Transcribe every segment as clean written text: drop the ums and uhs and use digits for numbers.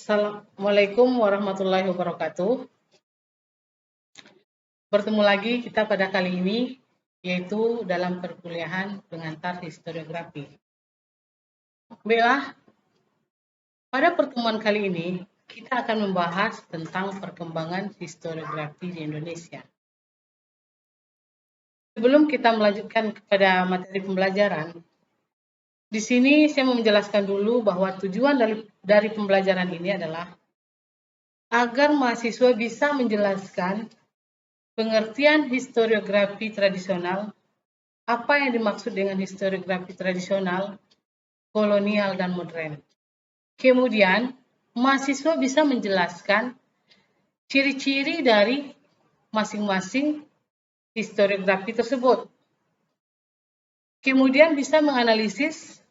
Assalamualaikum warahmatullahi wabarakatuh. Bertemu lagi kita pada kali ini, yaitu dalam perkuliahan pengantar historiografi. Baiklah, pada pertemuan kali ini, kita akan membahas tentang perkembangan historiografi di Indonesia. Sebelum kita melanjutkan kepada materi pembelajaran, di sini saya mau menjelaskan dulu bahwa tujuan dari pembelajaran ini adalah agar mahasiswa bisa menjelaskan pengertian historiografi tradisional, apa yang dimaksud dengan historiografi tradisional, kolonial, dan modern. Kemudian, mahasiswa bisa menjelaskan ciri-ciri dari masing-masing historiografi tersebut. Kemudian bisa menganalisis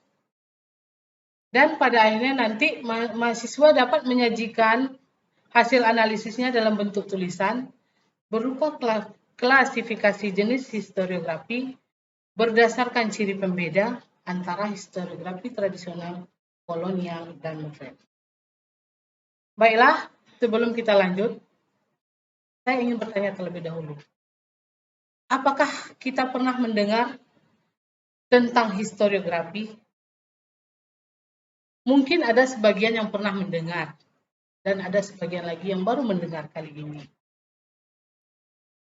dan pada akhirnya nanti mahasiswa dapat menyajikan hasil analisisnya dalam bentuk tulisan berupa klasifikasi jenis historiografi berdasarkan ciri pembeda antara historiografi tradisional, kolonial, dan modern. Baiklah, sebelum kita lanjut, saya ingin bertanya terlebih dahulu. Apakah kita pernah mendengar tentang historiografi? Mungkin ada sebagian yang pernah mendengar, dan ada sebagian lagi yang baru mendengar kali ini.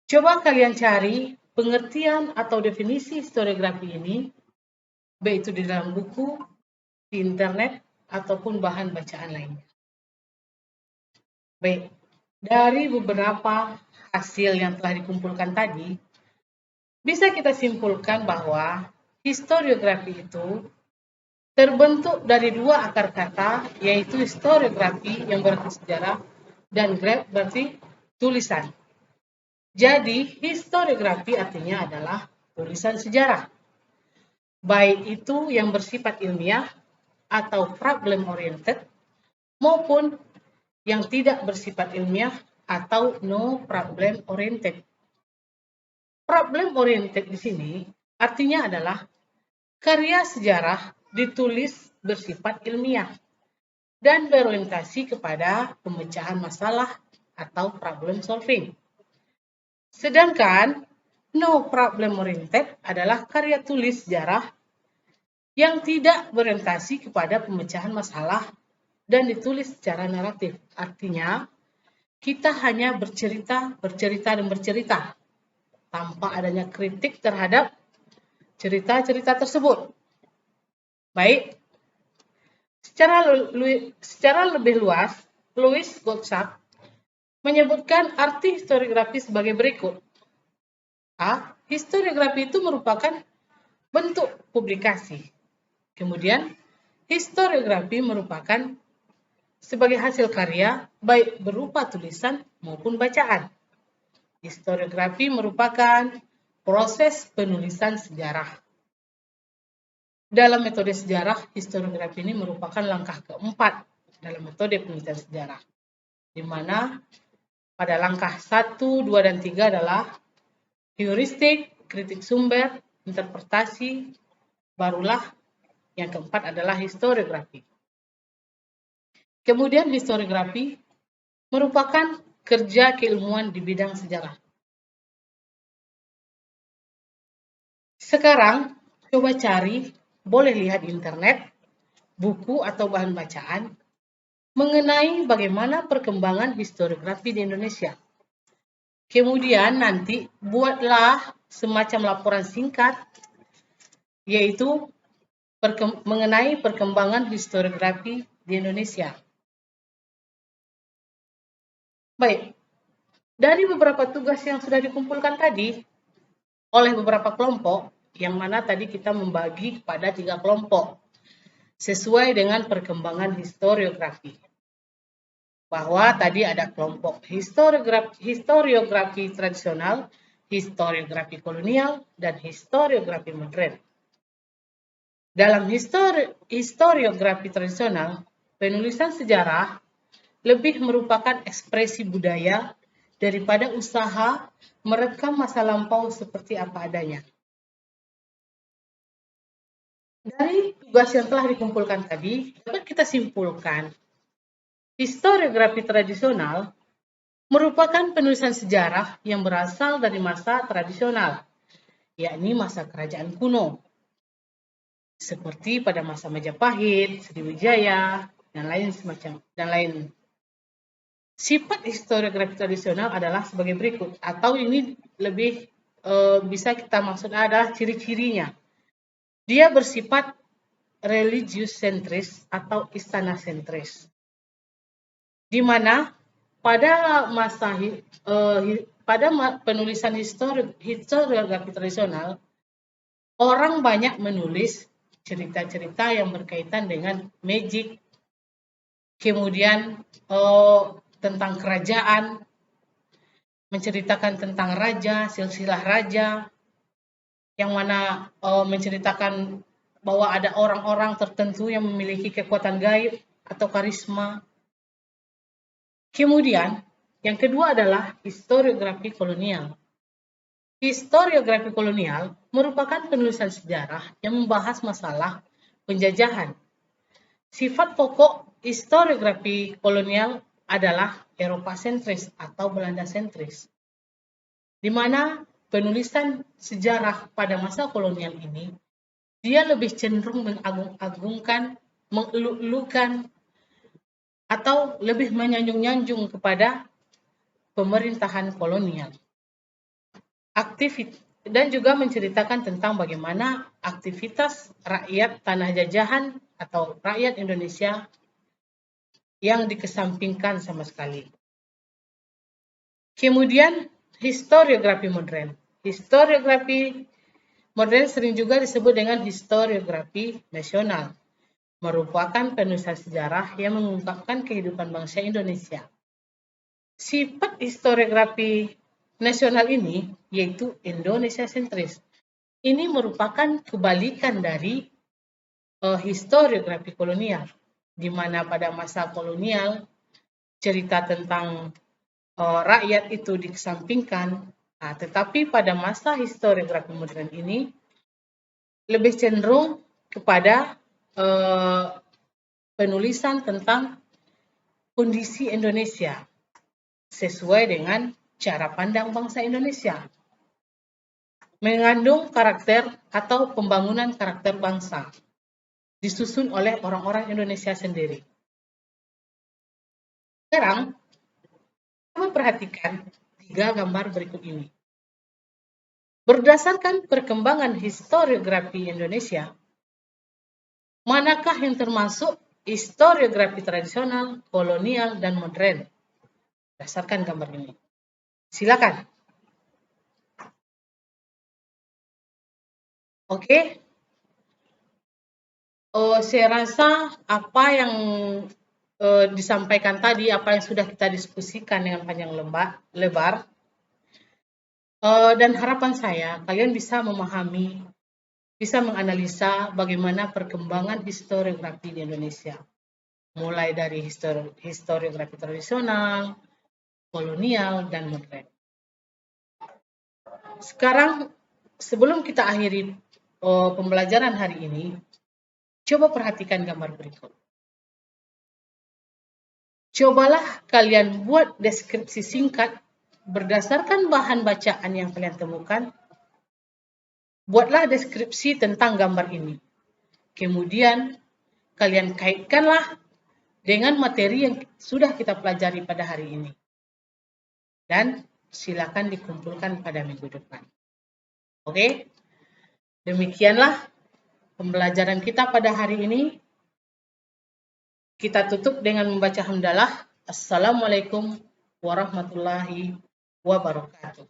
Coba kalian cari pengertian atau definisi historiografi ini, baik itu di dalam buku, di internet, ataupun bahan bacaan lainnya. Baik, dari beberapa hasil yang telah dikumpulkan tadi, bisa kita simpulkan bahwa historiografi itu terbentuk dari dua akar kata, yaitu historiografi yang berarti sejarah dan graf berarti tulisan. Jadi, historiografi artinya adalah tulisan sejarah. Baik itu yang bersifat ilmiah atau problem oriented maupun yang tidak bersifat ilmiah atau no problem oriented. Problem oriented di sini artinya adalah karya sejarah ditulis bersifat ilmiah dan berorientasi kepada pemecahan masalah atau problem solving. Sedangkan no problem oriented adalah karya tulis sejarah yang tidak berorientasi kepada pemecahan masalah dan ditulis secara naratif. Artinya, kita hanya bercerita tanpa adanya kritik terhadap cerita-cerita tersebut. Baik, secara lebih luas, Louis Gottschalk menyebutkan arti historiografi sebagai berikut. A. Historiografi itu merupakan bentuk publikasi. Kemudian, historiografi merupakan sebagai hasil karya, baik berupa tulisan maupun bacaan. Historiografi merupakan proses penulisan sejarah. Dalam metode sejarah, historiografi ini merupakan langkah keempat dalam metode penulisan sejarah, di mana pada langkah 1, 2, dan 3 adalah heuristik, kritik sumber, interpretasi, barulah yang keempat adalah historiografi. Kemudian historiografi merupakan kerja keilmuan di bidang sejarah. Sekarang, coba cari, boleh lihat di internet, buku atau bahan bacaan, mengenai bagaimana perkembangan historiografi di Indonesia. Kemudian nanti buatlah semacam laporan singkat, yaitu mengenai perkembangan historiografi di Indonesia. Baik, dari beberapa tugas yang sudah dikumpulkan tadi oleh beberapa kelompok, yang mana tadi kita membagi kepada 3 kelompok sesuai dengan perkembangan historiografi. Bahwa tadi ada kelompok historiografi tradisional, historiografi kolonial, dan historiografi modern. Dalam historiografi tradisional, penulisan sejarah lebih merupakan ekspresi budaya daripada usaha merekam masa lampau seperti apa adanya. Dari tugas yang telah dikumpulkan tadi, dapat kita simpulkan, Historiografi tradisional merupakan penulisan sejarah yang berasal dari masa tradisional, yakni masa kerajaan kuno, seperti pada masa Majapahit, Sriwijaya, dan lain. Sifat historiografi tradisional adalah sebagai berikut, atau ini lebih bisa kita maksud adalah ciri-cirinya. Dia bersifat religius sentris atau istana sentris, di mana pada masa penulisan historiografi tradisional, orang banyak menulis cerita-cerita yang berkaitan dengan magic, kemudian tentang kerajaan, menceritakan tentang raja, silsilah raja, yang mana menceritakan bahwa ada orang-orang tertentu yang memiliki kekuatan gaib atau karisma. Kemudian, yang kedua adalah historiografi kolonial. Historiografi kolonial merupakan penulisan sejarah yang membahas masalah penjajahan. Sifat pokok historiografi kolonial adalah Eropa sentris atau Belanda sentris, di mana penulisan sejarah pada masa kolonial ini dia lebih cenderung mengagung-agungkan, mengeluk-elukan, atau lebih menyanjung-nyanjung kepada pemerintahan kolonial. Dan juga menceritakan tentang bagaimana aktivitas rakyat tanah jajahan atau rakyat Indonesia yang dikesampingkan sama sekali. Kemudian historiografi modern. Historiografi modern sering juga disebut dengan historiografi nasional, merupakan penulisan sejarah yang mengungkapkan kehidupan bangsa Indonesia. Sifat historiografi nasional ini yaitu Indonesia sentris. Ini merupakan kebalikan dari historiografi kolonial, di mana pada masa kolonial cerita tentang rakyat itu dikesampingkan, tetapi pada masa historiografi modern ini lebih cenderung kepada penulisan tentang kondisi Indonesia sesuai dengan cara pandang bangsa Indonesia, mengandung karakter atau pembangunan karakter bangsa, disusun oleh orang-orang Indonesia sendiri. Sekarang, kita perhatikan 3 gambar berikut ini. Berdasarkan perkembangan historiografi Indonesia, manakah yang termasuk historiografi tradisional, kolonial, dan modern? Berdasarkan gambar ini. Silakan. Oke. Saya rasa apa yang disampaikan tadi, apa yang sudah kita diskusikan dengan panjang lebar, dan harapan saya kalian bisa memahami, bisa menganalisa bagaimana perkembangan historiografi di Indonesia, mulai dari historiografi tradisional, kolonial, dan modern. Sekarang, sebelum kita akhiri pembelajaran hari ini, coba perhatikan gambar berikut. Cobalah kalian buat deskripsi singkat berdasarkan bahan bacaan yang kalian temukan. Buatlah deskripsi tentang gambar ini. Kemudian, kalian kaitkanlah dengan materi yang sudah kita pelajari pada hari ini. Dan silakan dikumpulkan pada minggu depan. Oke? Demikianlah pembelajaran kita pada hari ini. Kita tutup dengan membaca hamdalah. Assalamualaikum warahmatullahi wabarakatuh.